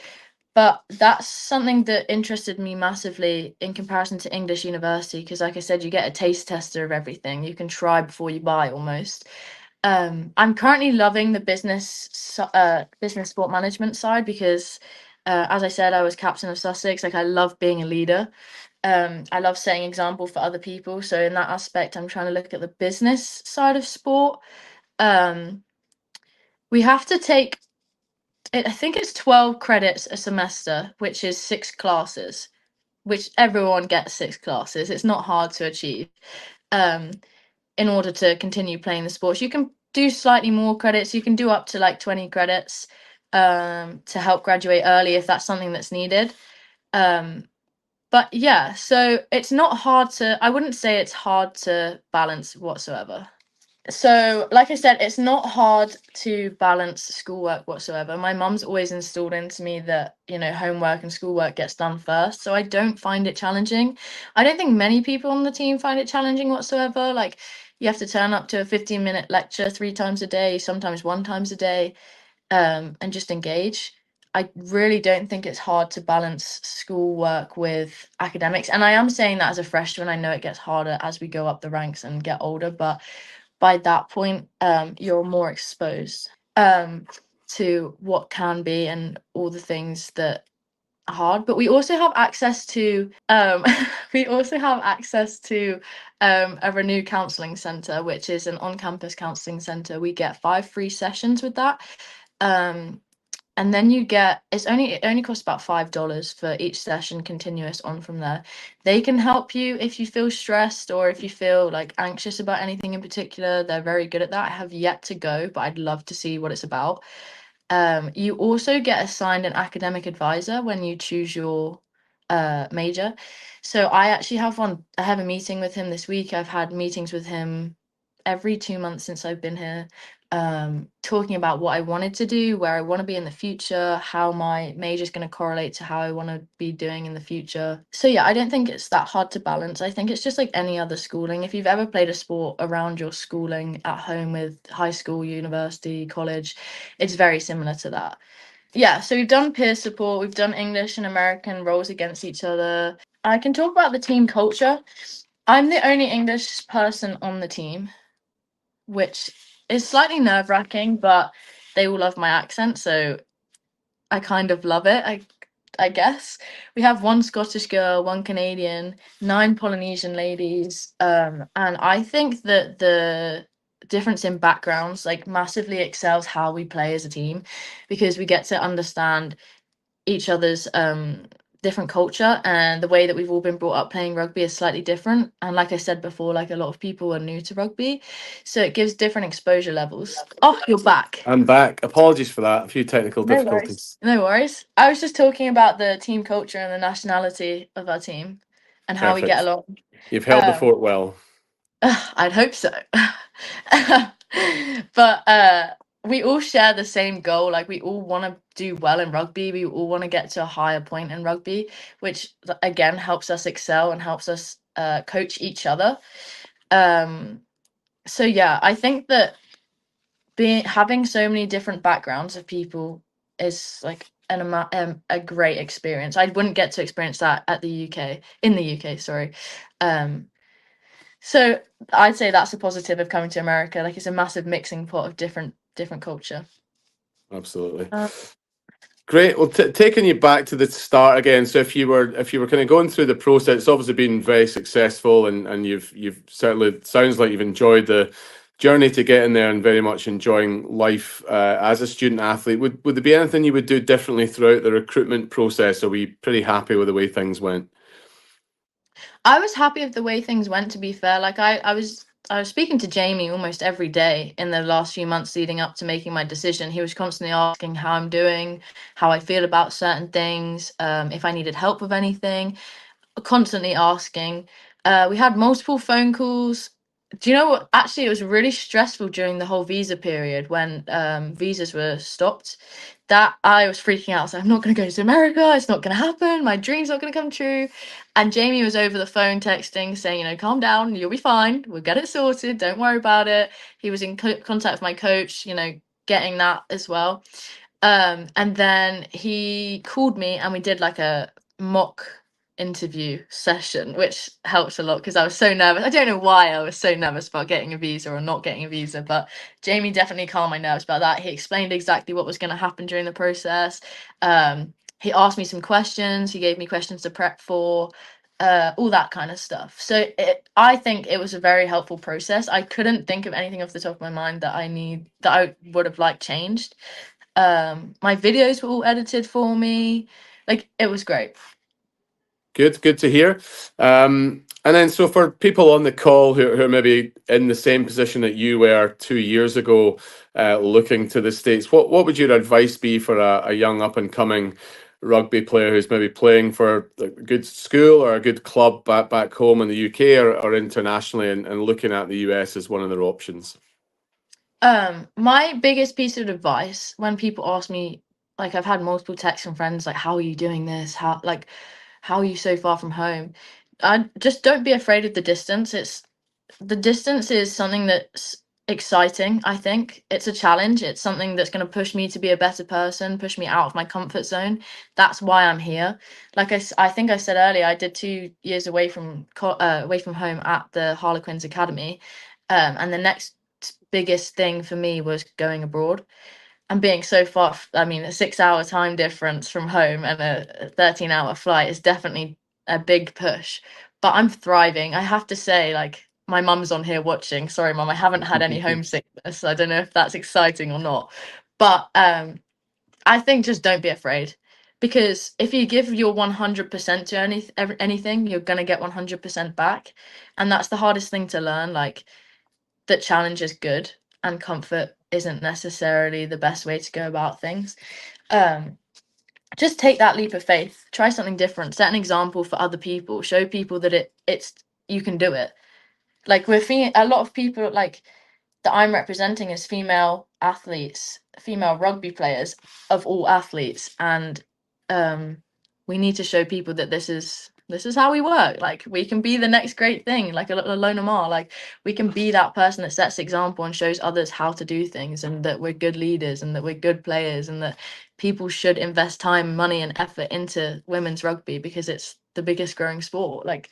But that's something that interested me massively in comparison to English university, because like I said, you get a taste tester of everything. You can try before you buy almost. I'm currently loving the business sport management side because as I said, I was captain of Sussex. Like I love being a leader. I love setting example for other people. So in that aspect, I'm trying to look at the business side of sport. Um, we have to take I think it's 12 credits a semester, which is 6 classes, which everyone gets 6 classes. It's not hard to achieve. Um, in order to continue playing the sports, you can do slightly more credits. You can do up to like 20 credits to help graduate early if that's something that's needed. But yeah, so it's not hard to, I wouldn't say it's hard to balance whatsoever. So, like I said, it's not hard to balance schoolwork whatsoever. My mum's always instilled into me that, homework and schoolwork gets done first. So I don't find it challenging. I don't think many people on the team find it challenging whatsoever. Like, you have to turn up to a 15-minute lecture 3 times a day, sometimes 1 times a day, and just engage. I really don't think it's hard to balance schoolwork with academics. And I am saying that as a freshman. I know it gets harder as we go up the ranks and get older, but by that point, you're more exposed to what can be and all the things that are hard. But we also have access to a Renew Counselling Centre, which is an on-campus counselling centre. We get 5 free sessions with that. And then it only costs about $5 for each session continuous on from there. They can help you if you feel stressed or if you feel like anxious about anything in particular. They're very good at that. I have yet to go, but I'd love to see what it's about. You also get assigned an academic advisor when you choose your major. So I actually I have a meeting with him this week. I've had meetings with him every 2 months since I've been here, talking about what I wanted to do, where I want to be in the future, how my major is going to correlate to how I want to be doing in the future. So yeah, I don't think it's that hard to balance. I think it's just like any other schooling. If you've ever played a sport around your schooling at home with high school, university, college, it's very similar to that. Yeah, so we've done peer support, we've done English and American roles against each other. I can talk about the team culture. I'm the only English person on the team, which is slightly nerve-wracking, but they all love my accent, so I kind of love it, I guess. We have 1 Scottish girl, 1 Canadian, 9 Polynesian ladies, and I think that the difference in backgrounds like massively excels how we play as a team, because we get to understand each other's different culture, and the way that we've all been brought up playing rugby is slightly different. And like I said before, like a lot of people are new to rugby, so it gives different exposure levels. Oh, you're back. I'm back. Apologies for that. A few technical No worries. difficulties. No worries. I was just talking about the team culture and the nationality of our team and how we get Perfect. along. You've held the Um, fort well. I'd hope so. But we all share the same goal. Like, we all want to do well in rugby. We all want to get to a higher point in rugby, which again helps us excel and helps us coach each other. So yeah, I think that having so many different backgrounds of people is like a great experience. I wouldn't get to experience that at in the UK, sorry. So I'd say that's a positive of coming to America. Like, it's a massive mixing pot of different culture. Absolutely. Great. Well, taking you back to the start again. So if you were kind of going through the process, it's obviously been very successful, and you've certainly, sounds like you've enjoyed the journey to get in there and very much enjoying life as a student athlete. Would there be anything you would do differently throughout the recruitment process? Or were you pretty happy with the way things went? I was happy with the way things went, to be fair. Like, I was speaking to Jamie almost every day in the last few months leading up to making my decision. He was constantly asking how I'm doing, how I feel about certain things, if I needed help with anything, constantly asking. We had multiple phone calls. Do you know what? Actually, it was really stressful during the whole visa period when visas were stopped. That I was freaking out. I was like, I'm not going to go to America. It's not going to happen. My dream's not going to come true. And Jamie was over the phone texting, saying, calm down. You'll be fine. We'll get it sorted. Don't worry about it. He was in contact with my coach, getting that as well. And then he called me and we did like a mock interview session, which helps a lot because I was so nervous. I don't know why I was so nervous about getting a visa or not getting a visa, but Jamie definitely calmed my nerves about that. He explained exactly what was going to happen during the process. He asked me some questions. He gave me questions to prep for, all that kind of stuff. So I think it was a very helpful process. I couldn't think of anything off the top of my mind that I would have liked changed. My videos were all edited for me. Like, it was great. Good to hear. And then, so for people on the call who are maybe in the same position that you were 2 years ago, looking to the States, what would your advice be for a young up and coming rugby player who's maybe playing for a good school or a good club back home in the UK or internationally, and looking at the US as one of their options? My biggest piece of advice when people ask me, like, I've had multiple texts from friends like, how are you doing this? How are you so far from home? I just don't be afraid of the distance. The distance is something that's exciting. I think it's a challenge. It's something that's going to push me to be a better person, push me out of my comfort zone. That's why I'm here. Like I think I said earlier, I did 2 years away from home at the Harlequins Academy, and the next biggest thing for me was going abroad and being so far. I mean, a 6-hour time difference from home and a 13-hour flight is definitely a big push, but I'm thriving. I have to say, like, my mum's on here watching. Sorry, mum, I haven't had any homesickness. I don't know if that's exciting or not, but I think just don't be afraid, because if you give your 100% to anything, you're going to get 100% back. And that's the hardest thing to learn. Like, that challenge is good and comfort isn't necessarily the best way to go about things. Just take that leap of faith, try something different, set an example for other people, show people that it's you can do it. Like, a lot of people like that I'm representing as female athletes, female rugby players of all athletes, and we need to show people that this is how we work. Like, we can be the next great thing, like a Lona Mar. Like, we can be that person that sets example and shows others how to do things, and that we're good leaders, and that we're good players, and that people should invest time, money, and effort into women's rugby because it's the biggest growing sport. Like,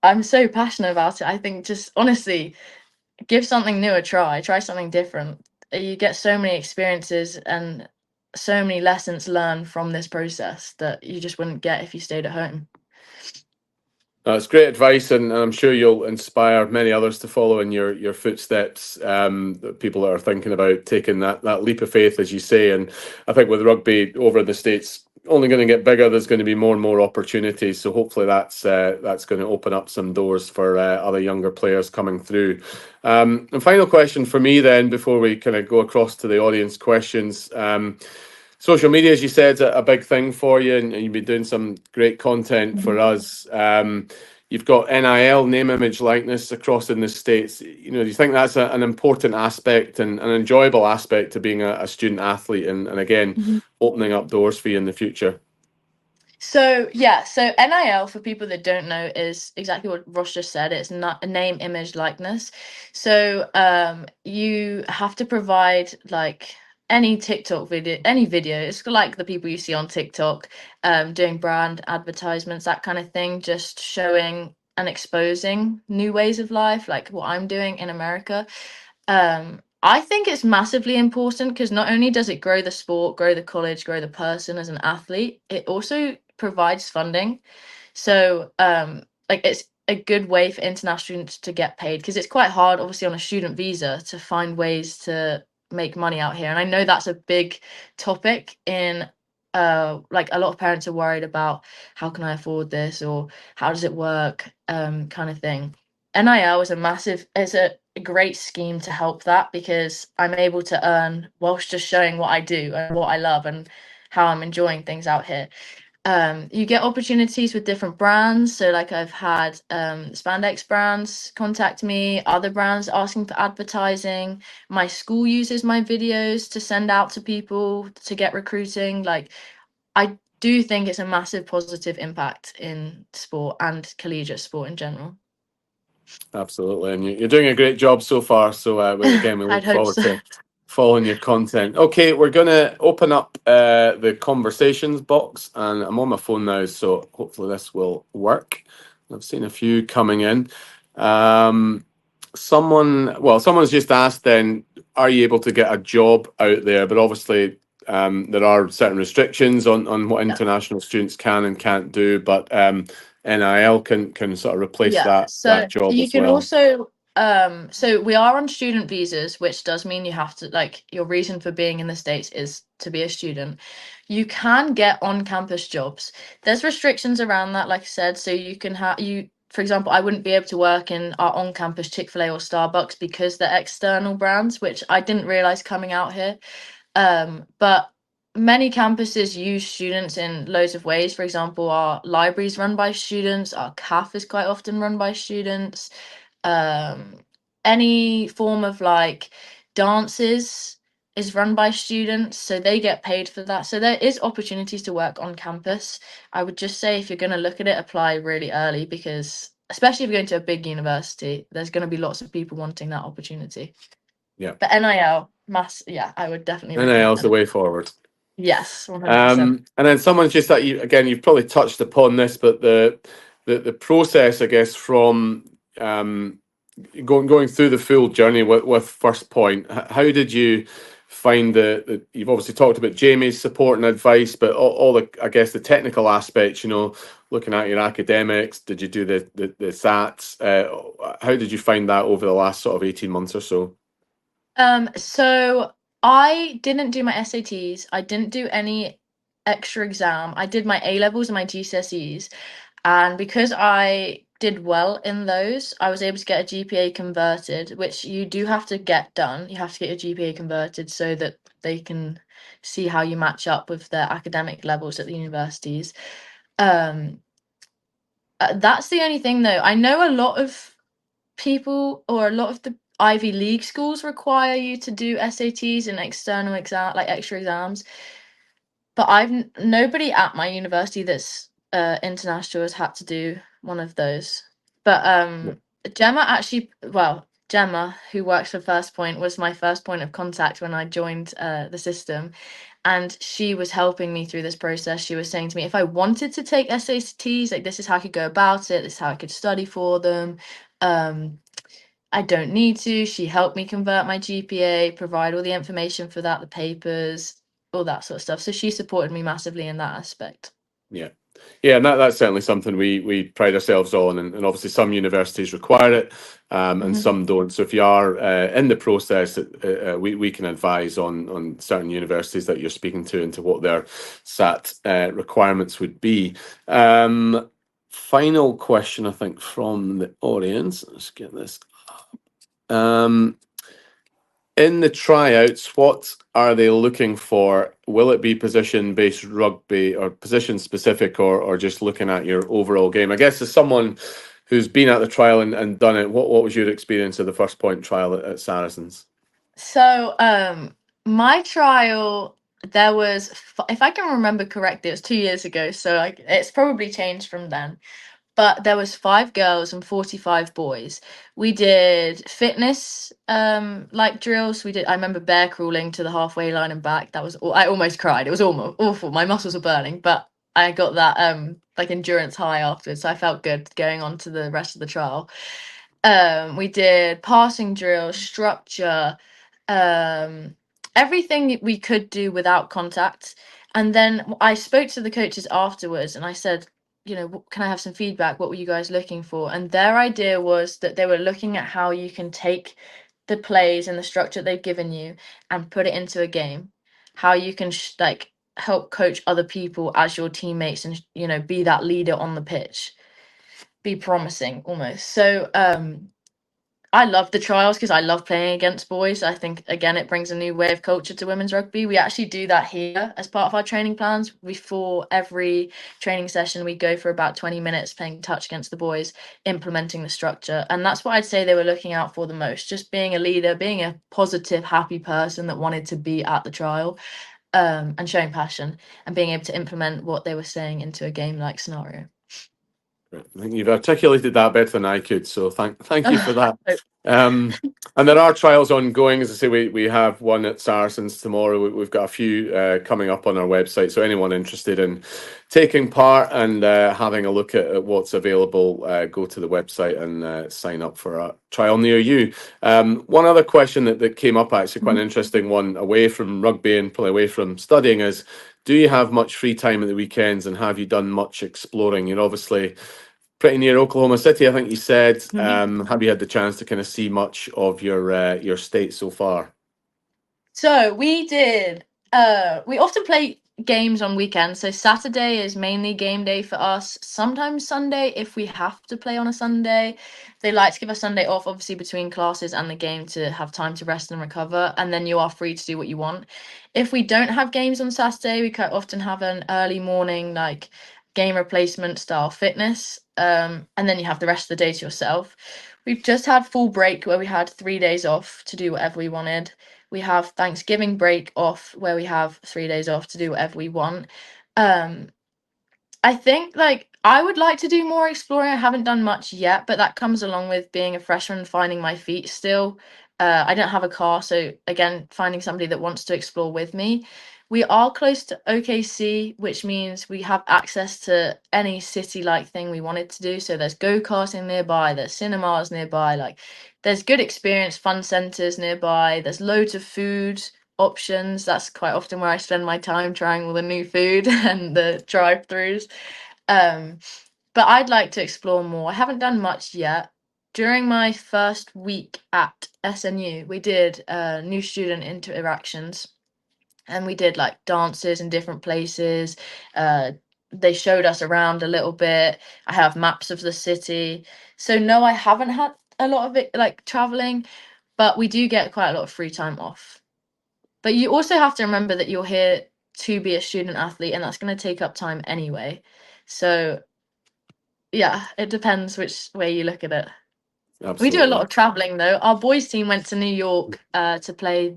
I'm so passionate about it. I think, just honestly, give something new a try something different. You get so many experiences and so many lessons learned from this process that you just wouldn't get if you stayed at home. That's great advice, and I'm sure you'll inspire many others to follow in your footsteps. People that are thinking about taking that leap of faith, as you say. And I think with rugby over in the States only going to get bigger, there's going to be more and more opportunities. So hopefully that's going to open up some doors for other younger players coming through. And final question for me then, before we kind of go across to the audience questions. Social media, as you said, is a big thing for you, and you've been doing some great content for us. you've got NIL, name, image, likeness across in the States. You know, do you think that's an important aspect and an enjoyable aspect to being a student athlete, and again, opening up doors for you in the future? So yeah, so NIL, for people that don't know, is exactly what Ross just said. It's not a name, image, likeness. So you have to provide like any TikTok video, any video. It's like the people you see on TikTok, doing brand advertisements, that kind of thing, just showing and exposing new ways of life, like what I'm doing in America. I think it's massively important because not only does it grow the sport, grow the college, grow the person as an athlete, it also provides funding. So like it's a good way for international students to get paid, because it's quite hard, obviously, on a student visa to find ways to make money out here. And I know that's a big topic in like a lot of parents are worried about, how can I afford this, or how does it work, kind of thing. NIL is a great scheme to help that, because I'm able to earn whilst just showing what I do and what I love and how I'm enjoying things out here. You get opportunities with different brands. So like I've had spandex brands contact me, other brands asking for advertising. My school uses my videos to send out to people to get recruiting. Like, I do think it's a massive positive impact in sport and collegiate sport in general. Absolutely, and you're doing a great job so far. So again, we I'd look hope forward so. to following your content. Okay, we're going to open up the conversations box, and I'm on my phone now, so hopefully this will work. I've seen a few coming in. Someone's just asked then, are you able to get a job out there? But obviously, there are certain restrictions on what international students can and can't do, but NIL can sort of replace So that job you as can well. also so we are on student visas, which does mean you have to, like, your reason for being in the States is to be a student. You can get on campus jobs. There's restrictions around that, like I said. So you can have, for example, I wouldn't be able to work in our on campus Chick-fil-A or Starbucks because they're external brands, which I didn't realize coming out here. But many campuses use students in loads of ways. For example, our libraries run by students, our CAF is quite often run by students. Any form of like dances is run by students, so they get paid for that. So there is opportunities to work on campus. I would just say, if you're going to look at it, apply really early, because especially if you're going to a big university, there's going to be lots of people wanting that opportunity. Yeah. But NIL, I would definitely recommend NIL is the way forward. Yes, 100%. And then someone's just that you've probably touched upon this, but the process, I guess, from going through the full journey with First Point. How did you find the you've obviously talked about Jamie's support and advice, but all the, I guess, the technical aspects, you know, looking at your academics, did you do the SATs? How did you find that over the last sort of 18 months or so? So I didn't do my SATs. I didn't do any extra exam. I did my A levels and my GCSEs. And because I did well in those, I was able to get a GPA converted, which you do have to get done. You have to get your GPA converted so that they can see how you match up with their academic levels at the universities. That's the only thing, though. I know a lot of people, or a lot of the Ivy League schools, require you to do SATs and external exam, like extra exams. But nobody at my university that's international has had to do one of those. But Gemma actually, well, Gemma, who works for First Point, was my first point of contact when I joined the system, and she was helping me through this process. She was saying to me, if I wanted to take SATs, like, this is how I could go about it. This is how I could study for them. I don't need to. She helped me convert my GPA, provide all the information for that, the papers, all that sort of stuff. So she supported me massively in that aspect. Yeah. Yeah, and that's certainly something we pride ourselves on, and obviously some universities require it, and some don't. So if you are in the process, we can advise on certain universities that you're speaking to and to what their SAT requirements would be. Final question, I think, from the audience. Let's get this up. In the tryouts, what are they looking for? Will it be position-based rugby or position-specific, or just looking at your overall game? I guess as someone who's been at the trial and done it, what was your experience of the First Point trial at Saracens? So, my trial, there was, if I can remember correctly, it was 2 years ago, so like it's probably changed from then. But there was 5 girls and 45 boys. We did fitness like drills. I remember bear crawling to the halfway line and back. I almost cried. It was almost awful. My muscles were burning, but I got that like endurance high afterwards, so I felt good going on to the rest of the trial. We did passing drills, structure, um, everything we could do without contact. And then I spoke to the coaches afterwards and I said, can I have some feedback? What were you guys looking for? And their idea was that they were looking at how you can take the plays and the structure they've given you and put it into a game. How you can like help coach other people as your teammates and be that leader on the pitch, be promising almost. So I love the trials because I love playing against boys. I think, again, it brings a new way of culture to women's rugby. We actually do that here as part of our training plans. Before every training session, we go for about 20 minutes playing touch against the boys, implementing the structure. And that's what I'd say they were looking out for the most, just being a leader, being a positive, happy person that wanted to be at the trial, and showing passion and being able to implement what they were saying into a game-like scenario. I think you've articulated that better than I could, so thank you for that. And there are trials ongoing. As I say, we have one at Saracens tomorrow. We've got a few coming up on our website, so anyone interested in taking part and having a look at what's available, go to the website and sign up for a trial near you. One other question that came up, actually quite an interesting one, away from rugby and probably away from studying, is do you have much free time at the weekends and have you done much exploring? You're obviously pretty near Oklahoma City, I think you said. Have you had the chance to kind of see much of your state so far? So we did. We often play games on weekends. So Saturday is mainly game day for us. Sometimes Sunday if we have to play on a Sunday. They like to give us Sunday off, obviously between classes and the game, to have time to rest and recover. And then you are free to do what you want. If we don't have games on Saturday, we quite often have an early morning like game replacement style fitness. And then you have the rest of the day to yourself. We've just had full break where we had 3 days off to do whatever we wanted. We have Thanksgiving break off where we have 3 days off to do whatever we want. I think like I would like to do more exploring. I haven't done much yet, but that comes along with being a freshman and finding my feet still. I don't have a car, so again, finding somebody that wants to explore with me. We are close to OKC, which means we have access to any city-like thing we wanted to do. So there's go-karting nearby, there's cinemas nearby, like there's good experience fun centers nearby, there's loads of food options. That's quite often where I spend my time, trying all the new food and the drive-throughs. But I'd like to explore more. I haven't done much yet. During my first week at SNU, we did new student interactions, and we did like dances in different places. They showed us around a little bit. I have maps of the city. So no, I haven't had a lot of it like traveling, but we do get quite a lot of free time off. But you also have to remember that you're here to be a student athlete, and that's going to take up time anyway. So yeah, it depends which way you look at it. Absolutely. We do a lot of traveling though. Our boys team went to New York to play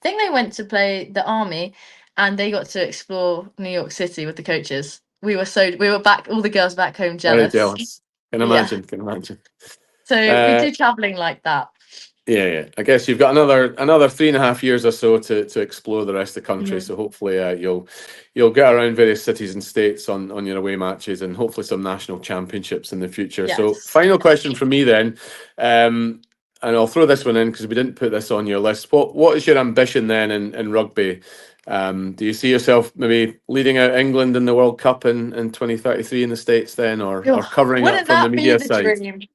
I think they went to play the Army, and they got to explore New York City with the coaches. We were back, all the girls back home, Very jealous. jealous. Can imagine. So we do traveling like that. Yeah. I guess you've got another 3.5 years or so to explore the rest of the country. So hopefully you'll get around various cities and states on your away matches, and hopefully some national championships in the future. Yes. So final question from me then, and I'll throw this one in because we didn't put this on your list. What is your ambition then in rugby? Do you see yourself maybe leading out England in the World Cup in 2033 in the States then, or covering up from the media side?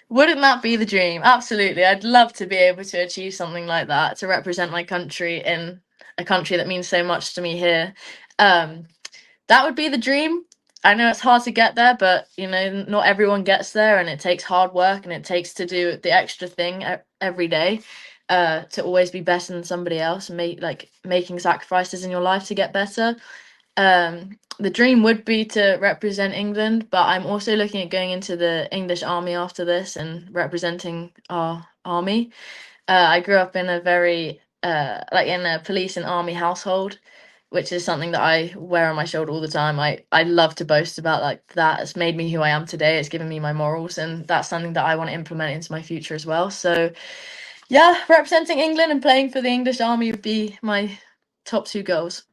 Wouldn't that be the dream? Absolutely. I'd love to be able to achieve something like that, to represent my country in a country that means so much to me here. That would be the dream. I know it's hard to get there, but not everyone gets there, and it takes hard work, and it takes to do the extra thing every day, to always be better than somebody else, and making sacrifices in your life to get better. The dream would be to represent England, but I'm also looking at going into the English Army after this and representing our army. I grew up in a very in a police and army household, which is something that I wear on my shoulder all the time. I love to boast about like that. It's made me who I am today. It's given me my morals, and that's something that I want to implement into my future as well. So yeah, representing England and playing for the English Army would be my top 2 goals.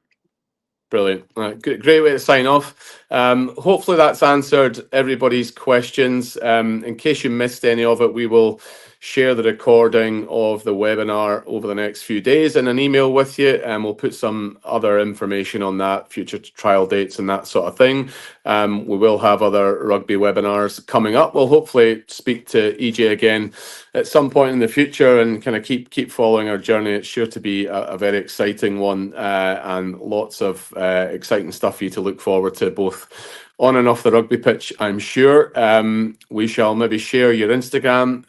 Brilliant. Great way to sign off. Hopefully that's answered everybody's questions. In case you missed any of it, we will share the recording of the webinar over the next few days in an email with you, and we'll put some other information on that, future trial dates and that sort of thing. We will have other rugby webinars coming up. We'll hopefully speak to EJ again at some point in the future and kind of keep following our journey. It's sure to be a very exciting one, and lots of exciting stuff for you to look forward to, both on and off the rugby pitch, I'm sure. We shall maybe share your Instagram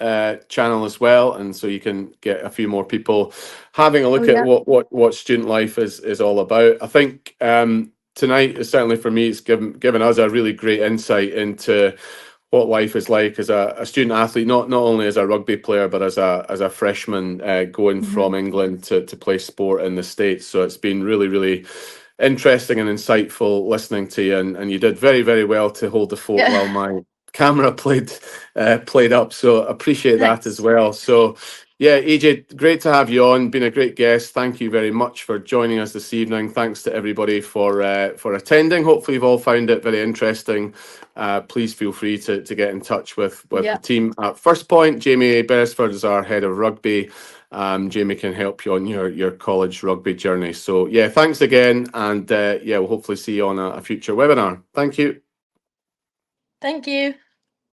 channel as well, and so you can get a few more people having a look at what student life is all about. I think tonight, certainly for me, it's given us a really great insight into what life is like as a student athlete, not only as a rugby player, but as a freshman going from England to play sport in the States. So it's been really, really interesting and insightful listening to you, and you did very, very well to hold the fort while my camera played up. So appreciate that as well. So yeah, EJ, great to have you on. Been a great guest. Thank you very much for joining us this evening. Thanks to everybody for attending. Hopefully you've all found it very interesting. Please feel free to get in touch with the team at First Point. Jamie Beresford is our head of rugby. Jamie can help you on your college rugby journey. So yeah, thanks again, and we'll hopefully see you on a future webinar. Thank you. Thank you.